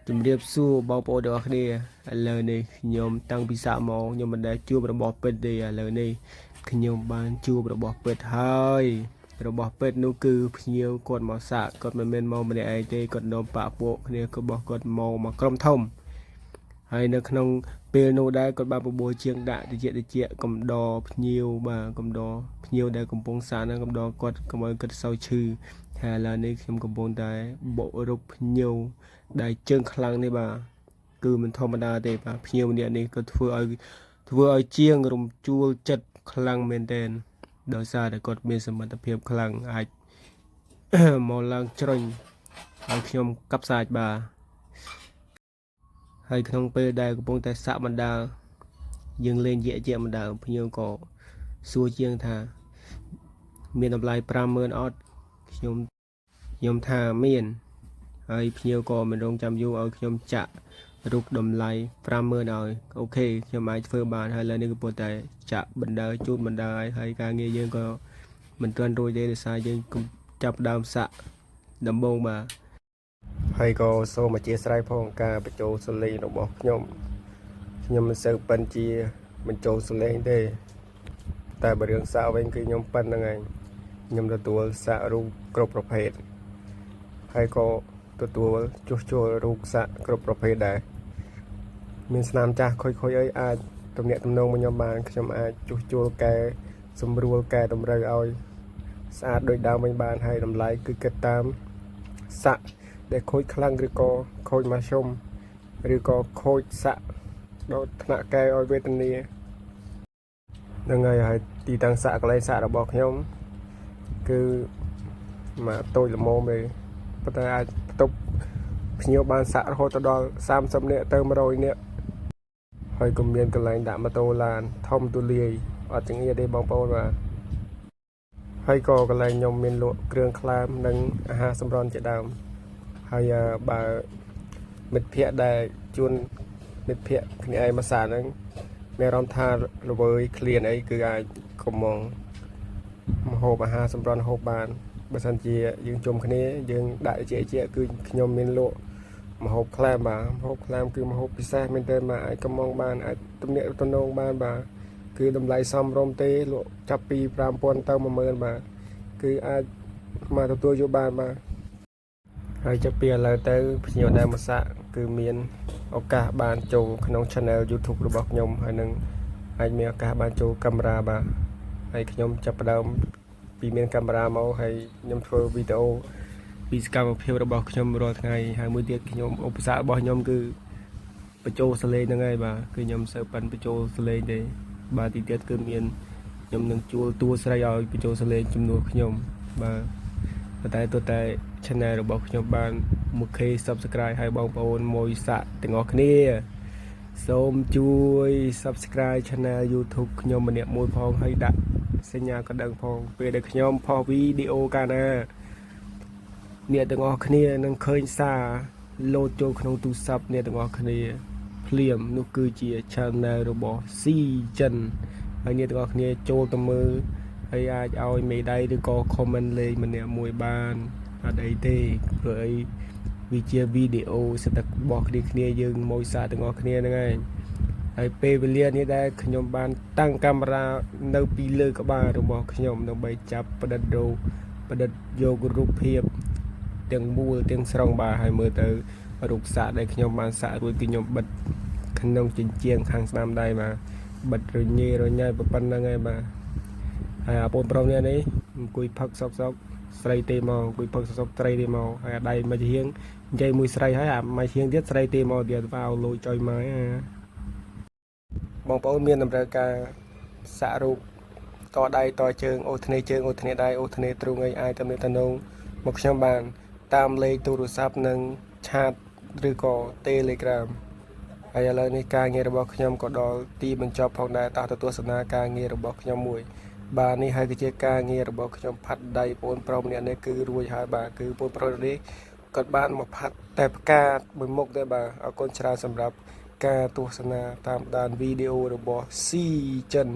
ជំរាបសួរបងប្អូនទាំងអស់គ្នាឥឡូវនេះខ្ញុំតាំងពីសាកមកខ្ញុំមិនដែលជួបរបស់ពេទ្យទេឥឡូវនេះខ្ញុំបានជួបរបស់ពេទ្យហើយរបស់ពេទ្យនោះគឺភ្ញៀវគាត់មកសាកគាត់មិនមែនមកម្នាក់ឯងទេគាត់នាំប៉ាក់ពួកគ្នារបស់គាត់មកក្រុមធំហើយនៅក្នុងពេលនោះដែរគាត់បានបបួលជាងដាក់តិចកំដរភ្ញៀវបាទកំដរភ្ញៀវដែលកំពុងសាកហ្នឹងកំដរគាត់កុំឲ្យគាត់សោយឈឺហើយឥឡូវនេះខ្ញុំកំពុងតែបុករុកភ្ញៀវដែលជើងខ្លាំងនេះបាទគឺមិនធម្មតាទេបាទភ្ញៀវម្នាក់នេះក៏ធ្វើឲ្យជាងរំជួលចិត្តខ្លាំងមែនទែនដោយសារតែគាត់មានសមត្ថភាពខ្លាំងអាចមកឡើងជ្រុញឲ្យខ្ញុំកាប់សាច់បាទហើយក្នុងពេលដែលកំពុងតែសាក់បណ្ដាលយើងលេងជាបណ្ដាលភ្ញៀវក៏សួរជាងថាមានតម្លៃ 50000 អត់ខ្ញុំថាមានហើយភ្ញៀវក៏មិនរងចាំយូរឲ្យខ្ញុំចាក់រូបតម្លៃ 50000 ឲ្យអូខេខ្ញុំអាចធ្វើបានហើយឥឡូវនេះក៏ប៉ុន្តែចាក់បណ្ដាជូនបណ្ដាហើយការងារយើងក៏មិនទាន់រួចទេដោយសារយើងចាប់ដើមសាក់ដំបូងបាទហើយក៏សូមអធិស្ឋានផងការបញ្ចូលសលេងរបស់ខ្ញុំមិនសូវប៉ិនជាបញ្ចូលសលេងទេតែបើរឿងសាក់វិញគឺខ្ញុំប៉ិនហ្នឹងឯងខ្ញុំទទួលសាក់រូបគ្រប់ប្រភេទហើយក៏ទទួលជួសជុលរូបសាក់គ្រប់ប្រភេទដែរមានស្នាមចាស់ខូចអីអាចទំនាក់ទំនងមកខ្ញុំបានខ្ញុំអាចជួសជុលកែសម្រួលកែតម្រូវឲ្យស្អាតដូចដើមវិញបានហើយតម្លៃគឺគិតតាមសាក់ដែលខូចខ្លាំងឬក៏ខូចមកជុំឬក៏ខូចសាក់ដល់ថ្នាក់កែឲ្យវេទនាហ្នឹងហើយទីតាំងសាក់កន្លែងសាក់របស់ខ្ញុំគឺមកតូចល្មមទេប៉ុន្តែអាចបន្ទប់ភ្ញៀវបានសាក់រហូតដល់30នាក់ទៅ100នាក់ហើយក៏មានកន្លែងដាក់ម៉ូតូឡានធំទូលាយអត់ចង្អៀតទេបងប្អូនបាទហើយក៏កន្លែងខ្ញុំមានលក់គ្រឿងក្លែមនិងអាហារសម្រន់ជាដើមហើយបើមិត្តភ័ក្តិដែលជួនមិត្តភ័ក្តិគ្នាឯងមកសាហ្នឹងមានអារម្មណ៍ថាល្វើយឃ្លានអីគឺអាចកុំមកហូបអាហារសម្រន់ហូបបានបើសិនជាយើងជុំគ្នាយើងដាក់ជាគឺខ្ញុំមានលក់ម្ហូបក្លែមបាទម្ហូបក្លែមគឺម្ហូបពិសេសមែនទែនបាទអាចកំងបានអាចទំនាក់ទំនងបានបាទគឺតម្លៃសមរម្យទេលក់ចាប់ពី 5000 ទៅ 10000 បាទគឺអាចមកទទួលយកបានបាទហើយចាប់ពីឥឡូវទៅភ្ញៀវដែលមកសាក់គឺមានឱកាសបានចូលក្នុង Channel YouTube របស់ខ្ញុំហើយនឹងអាចមានឱកាសបានចូលកាមេរ៉ាបាទហើយខ្ញុំចាប់ផ្ដើមពីមានកាមេរ៉ាមកហើយខ្ញុំធ្វើវីដេអូពីសកម្មភាពរបស់ខ្ញុំរាល់ថ្ងៃហើយមួយទៀតខ្ញុំឧបសគ្គរបស់ខ្ញុំគឺបញ្ចូលសលេងហ្នឹងហើយបាទគឺខ្ញុំសូវប៉ិនបញ្ចូលសលេងទេបាទទីទៀតគឺមានខ្ញុំនឹងជួលតួស្រីឲ្យបញ្ចូលសលេងជំនួសខ្ញុំបាទតែ channel របស់ខ្ញុំបាន 1k subscribe ឲ្យបងប្អូនមួយសាក់ទាំងអស់គ្នាសូមជួយ subscribe channel YouTube ខ្ញុំម្នាក់មួយផងហើយដាក់សញ្ញាកណ្ដឹងផងពេលដែលខ្ញុំផុសវីដេអូកាលណាអ្នកទាំងអស់គ្នានឹងឃើញសារលោតចូលក្នុងទូរស័ព្ទអ្នកទាំងអស់គ្នាភ្លាមនោះគឺជា channel របស់ C ចិនហើយអ្នកទាំងអស់គ្នាចូលទៅមើលហើយអាចឲ្យមេដៃឬក៏ comment លេងម្នាក់មួយបានអត់អីទេព្រោះអីវាជាវីដេអូសិតតែរបស់គ្នាយើងមួយសារទាំងអស់គ្នាហ្នឹងឯងហើយពេលវេលានេះដែរខ្ញុំបានតាំងកាមេរ៉ានៅពីលើក្បាលរបស់ខ្ញុំដើម្បីចាប់ផ្ដិតយករូបភាពទាំងមូលទាំងស្រុងបាទហើយមើលទៅរូបសាក់ដែលខ្ញុំបានសាក់រួចគឺខ្ញុំបិទក្នុងជញ្ជាំងខាងស្ដាំដៃបាទបិទរញ៉ៃប៉ុណ្្នឹងឯងបាទហើយអាបងប្រុសនេះអង្គុយផឹកសុកស្រីទេមកអង្គុយផឹកសុកស្រីទេមកហើយអាដៃមកជាហៀងនិយាយមួយស្រីហើយអាមកជាហៀងទៀតស្រីទេមកទៀតvàoលួចចុយមកបងប្អូនមានតម្រូវការសាក់រូបតដៃតជើងអូធ្នេជើងអូធ្នេដៃអូធ្នេទ្រូងអីអាចទំនាក់ទំនងមកខ្ញុំបានតាមលេខទូរស័ព្ទនិងឆាតឬក៏ Telegram ហើយឥឡូវនេះការងាររបស់ខ្ញុំក៏ដល់ទីបញ្ចប់ផងដែរតោះទៅទស្សនាការងាររបស់ខ្ញុំមួយបាទនេះហើយគឺជាការងាររបស់ខ្ញុំផាត់ដៃបងប្រុសម្នាក់នេះគឺរួចហើយបាទគឺបងប្រុសនេះគាត់បានមកផាត់តែផ្កាមួយមុខទេបាទអរគុណច្រើនសម្រាប់ការទស្សនាតាមដានវីដេអូរបស់ C ចិន